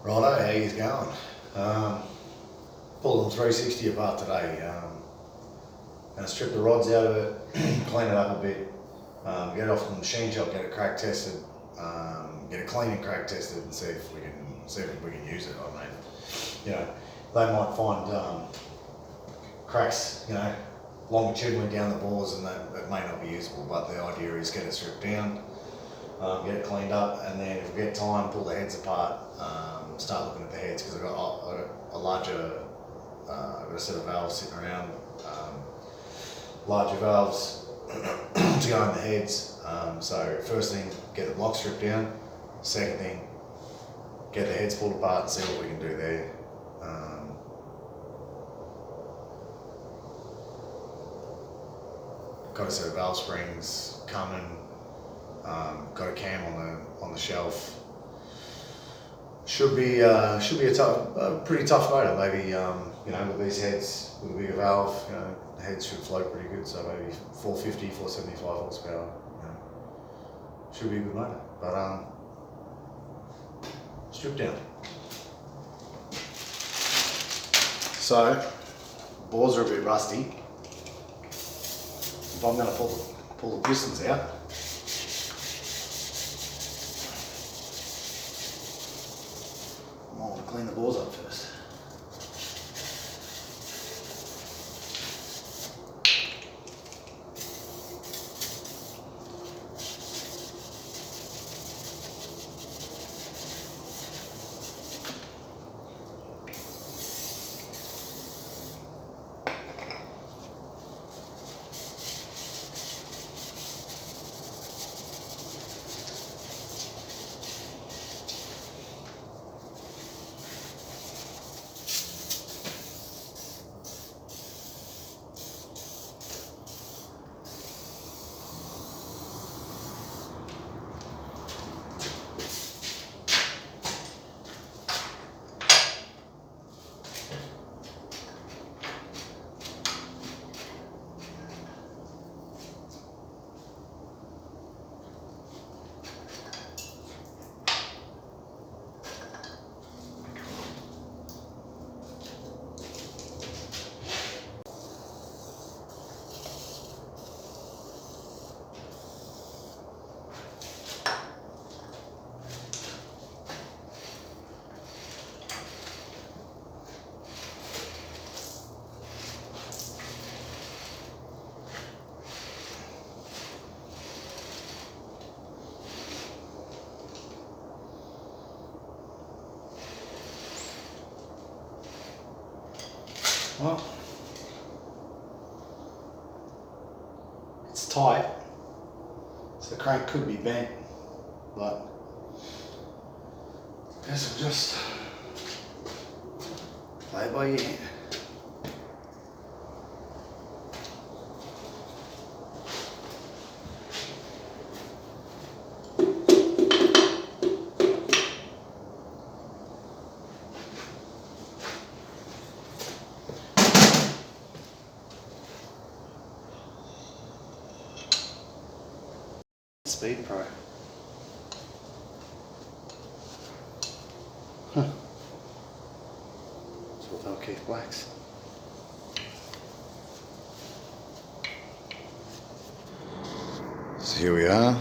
Righto, how you going? Pulling 360 apart today. Gonna strip the rods out of it, clean it up a bit, get it off the machine shop, get it crack tested, get it clean and crack tested, and see if we can use it. I mean, you know, they might find cracks, you know, longitudinally down the bores, and that may not be usable. But the idea is get it stripped down, get it cleaned up, and then if we get time, pull the heads apart, start looking at the heads, because I've got a larger, I've got a set of valves sitting around, larger valves to go in the heads. So first thing, get the block stripped down. Second thing, get the heads pulled apart and see what we can do there. Got a set of valve springs coming. Got a cam on the shelf. Should be a pretty tough motor. Maybe you know, with these heads, with a bigger valve, you know, the heads should float pretty good. So maybe 450, 475 horsepower. You know, should be a good motor. But strip down. So bores are a bit rusty. If I'm going to pull the pistons out, I might want to clean the bores up first. Well, it's tight, so the crank could be bent, but I guess I'll just play it by ear. Speed Pro. Huh. That's what they'll keep blacks. So here we are.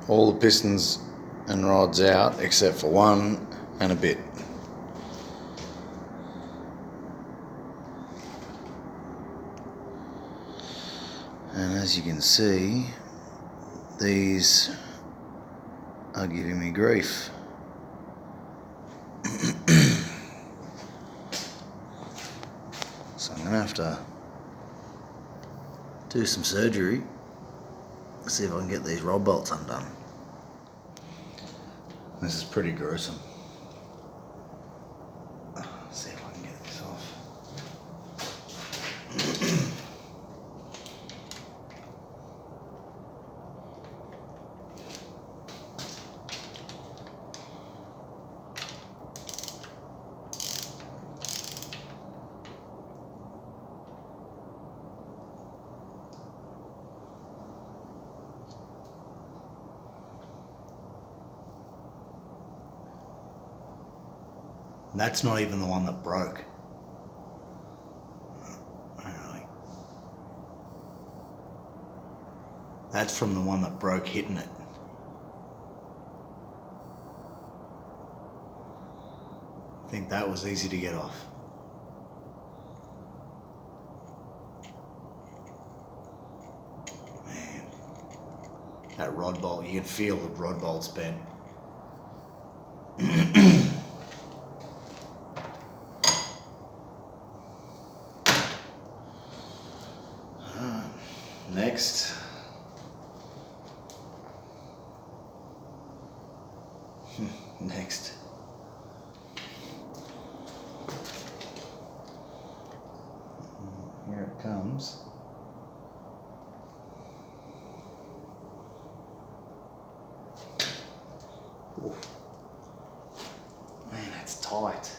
All the pistons and rods out except for one and a bit. And as you can see, these are giving me grief. So I'm gonna have to do some surgery, see if I can get these rod bolts undone. This is pretty gruesome. See if I can get this off. And that's not even the one that broke. Really. That's from the one that broke hitting it. I think that was easy to get off. Man, that rod bolt, you can feel the rod bolt's bent. Next. Next. Here it comes. Ooh. Man, that's tight.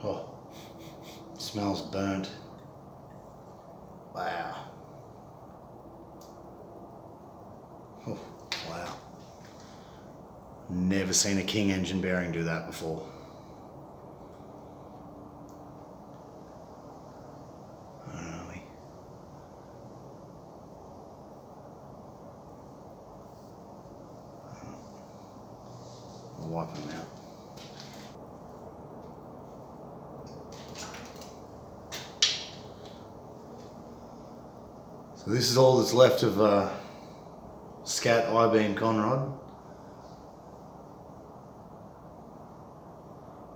Oh, smells burnt. Wow. Oh, wow. Never seen a King engine bearing do that before. Really. I'll wipe them out. So this is all that's left of scat I-beam conrod.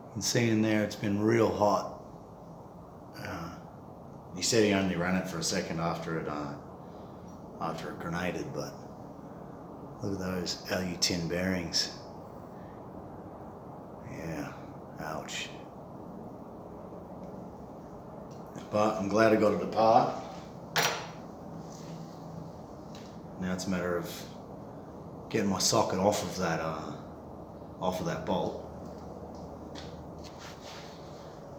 You can see in there it's been real hot. He said he only ran it for a second after it grenaded, but look at those LU10 bearings. Yeah, ouch. But I'm glad I got it apart. Now it's a matter of getting my socket off of that bolt.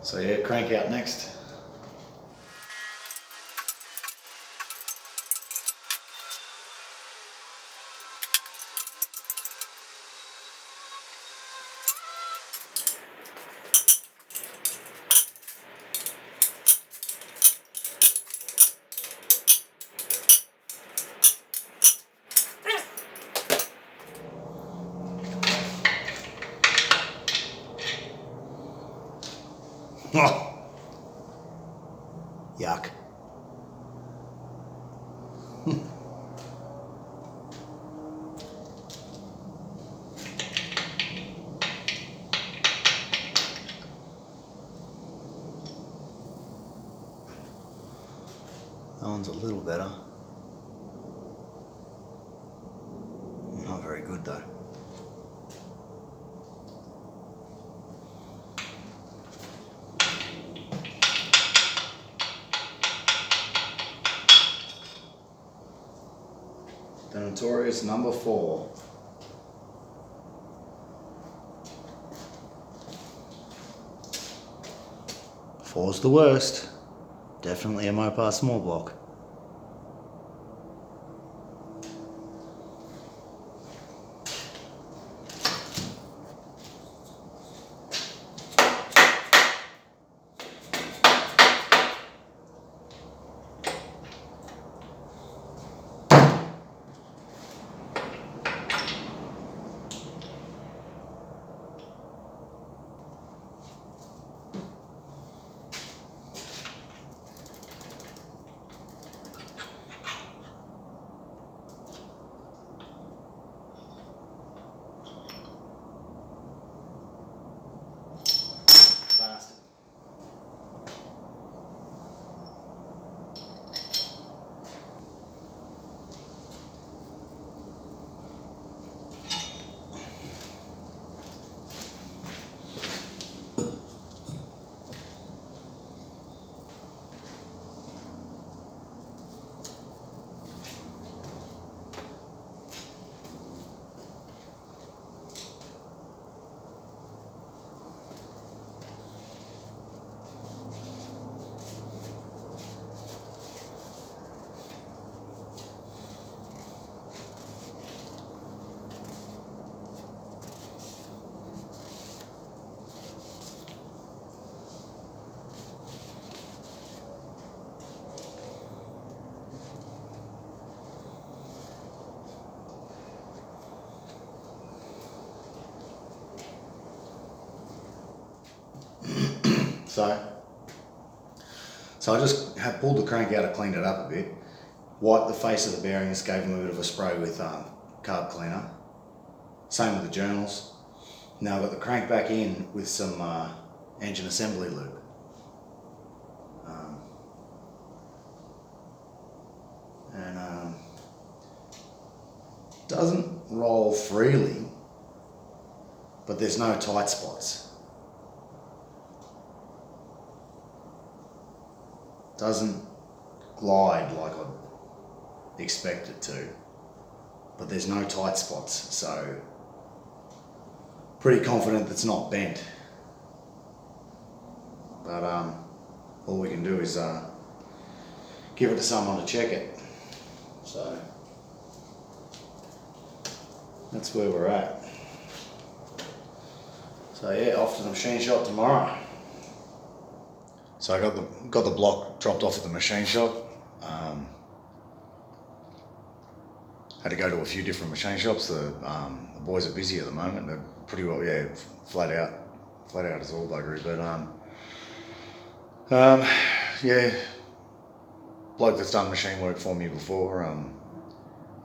So yeah, crank out next. Oh, yuck. That one's a little better. Not very good though. The notorious number 4. Four's the worst. Definitely a Mopar small block. So I just have pulled the crank out and cleaned it up a bit, wiped the face of the bearings, gave them a bit of a spray with carb cleaner. Same with the journals. Now I've got the crank back in with some engine assembly lube. Doesn't roll freely, but there's no tight spots. Doesn't glide like I'd expect it to, but there's no tight spots, so pretty confident it's not bent. But all we can do is give it to someone to check it. So that's where we're at. So yeah, off to the machine shop tomorrow. So I got the block dropped off at the machine shop. Had to go to a few different machine shops. The boys are busy at the moment. They're pretty well, yeah, flat out as all buggery. But yeah, bloke that's done machine work for me before.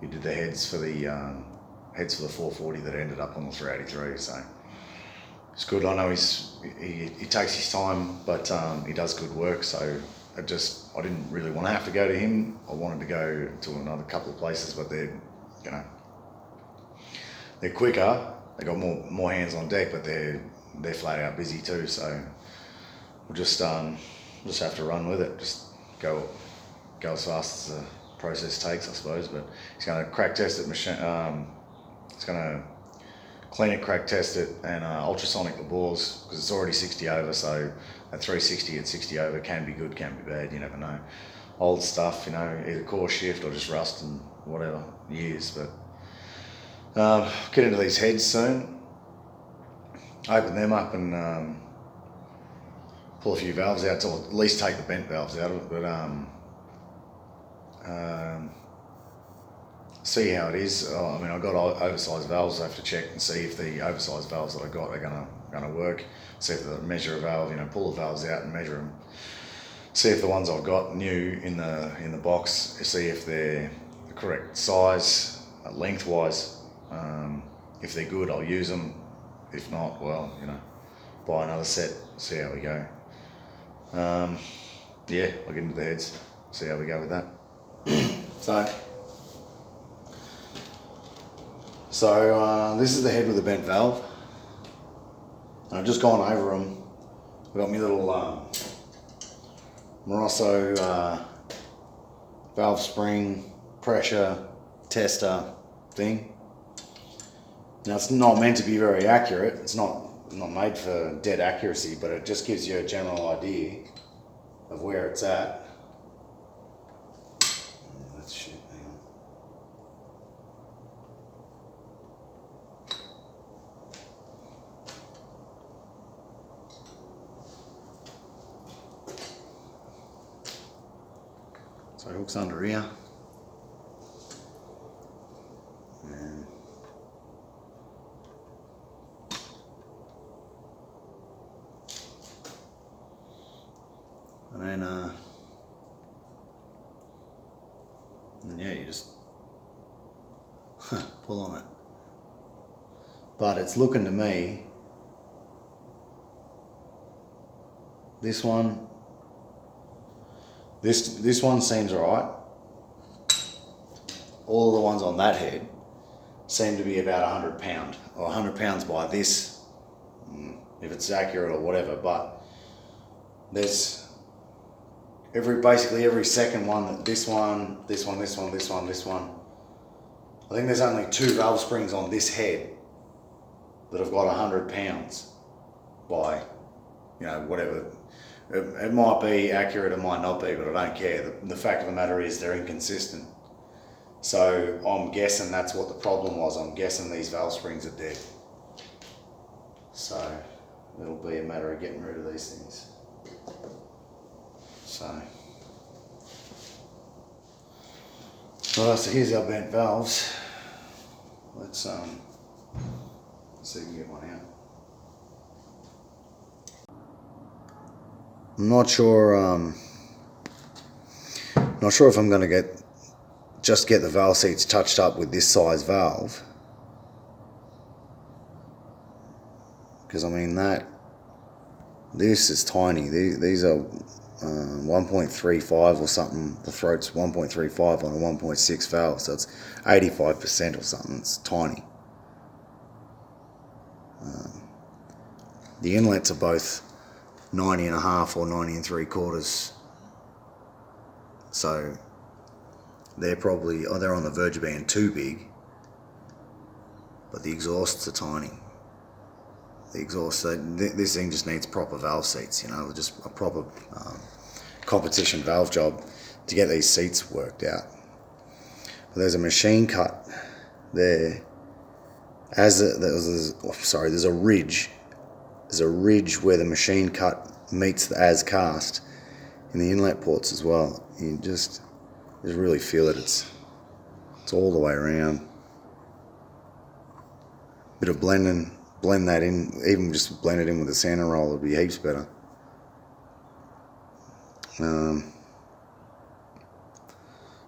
He did the heads for the 440 that ended up on the 383. So it's good. I know he takes his time, but he does good work. So I didn't really want to have to go to him. I wanted to go to another couple of places, but they're quicker. They got more hands on deck, but they're flat out busy too. So we'll just have to run with it. Just go as fast as the process takes, I suppose. But he's going to crack test it. He's going to clean it, crack test it, and ultrasonic the bores, because it's already 60 over, so at 360 at 60 over can be good, can be bad, you never know. Old stuff, either core shift or just rust and whatever, years. But get into these heads soon, open them up and pull a few valves out, or at least take the bent valves out of it, but see how it is. I mean, I've got oversized valves. I have to check and see if the oversized valves that I got are gonna work. See if the measure a valve, pull the valves out and measure them. See if the ones I've got new in the box, see if they're the correct size, lengthwise. If they're good, I'll use them. If not, well, buy another set. See how we go. Yeah, I'll get into the heads. See how we go with that. So this is the head with the bent valve. And I've just gone over them. I've got my little Moroso valve spring pressure tester thing. Now it's not meant to be very accurate. It's not made for dead accuracy, but it just gives you a general idea of where it's at. That's shit. Hang on. So it hooks under here. And yeah, you just pull on it. But it's looking to me, this one seems alright. All of the ones on that head seem to be about 100 pound, or 100 pounds by this, if it's accurate or whatever. But there's basically every second one, that this one. I think there's only 2 valve springs on this head that have got 100 pounds by, whatever. It might be accurate, it might not be, but I don't care. The fact of the matter is they're inconsistent. So I'm guessing that's what the problem was. I'm guessing these valve springs are dead. So it'll be a matter of getting rid of these things. So here's our bent valves. Let's see if we can get one out. I'm not sure if I'm going to just get the valve seats touched up with this size valve, because I mean this is tiny. These are 1.35 or something. The throat's 1.35 on a 1.6 valve, so it's 85% or something. It's tiny. The inlets are both 90.5 or 90 3/4, so they're probably they're on the verge of being too big. But the exhausts are tiny. The exhaust, this thing just needs proper valve seats, you know, just a proper competition valve job to get these seats worked out. But there's a machine cut there. There's a ridge. There's a ridge where the machine cut meets the as cast in the inlet ports as well. You just really feel it. It's all the way around. Bit of blend that in, even just blend it in with a sander roll, it'd be heaps better.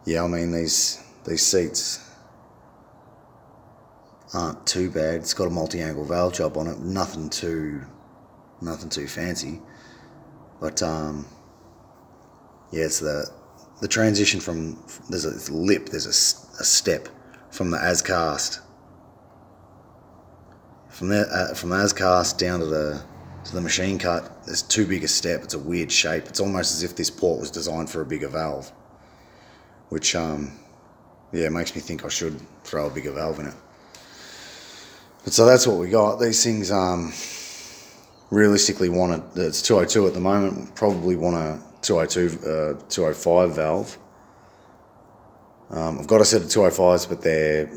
Yeah, I mean these seats aren't too bad. It's got a multi-angle valve job on it, nothing too fancy. But yeah, it's the transition from there's a lip, there's a step from the as cast. From the as cast down to the machine cut, there's too big a step. It's a weird shape. It's almost as if this port was designed for a bigger valve, which yeah, makes me think I should throw a bigger valve in it. But so that's what we got. These things realistically it's 202 at the moment. Probably want a 202 205 valve. I've got a set of 205s, but they're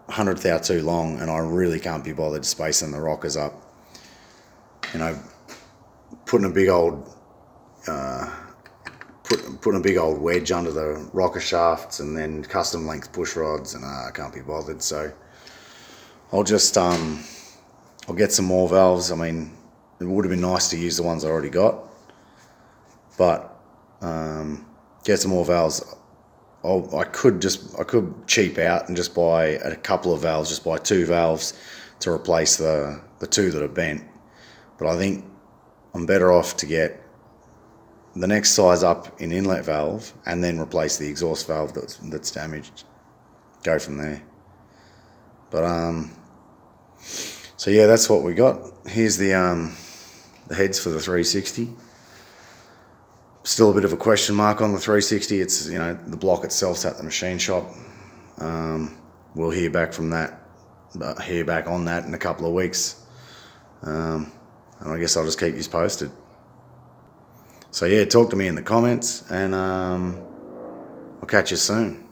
100th thou too long, and I really can't be bothered spacing the rockers up. You know, putting a big old wedge under the rocker shafts, and then custom length push rods, and I can't be bothered. So I'll just I'll get some more valves. I mean, it would have been nice to use the ones I already got, but get some more valves. I could cheap out and just buy a couple of valves, just buy 2 valves to replace the 2 that are bent. But I think I'm better off to get the next size up in inlet valve and then replace the exhaust valve that's damaged. Go from there. But so yeah, that's what we got. Here's the heads for the 360. Still a bit of a question mark on the 360. It's, you know, the block itself's at the machine shop. We'll hear back on that in a couple of weeks. And I guess I'll just keep you posted. So yeah, talk to me in the comments, and I'll catch you soon.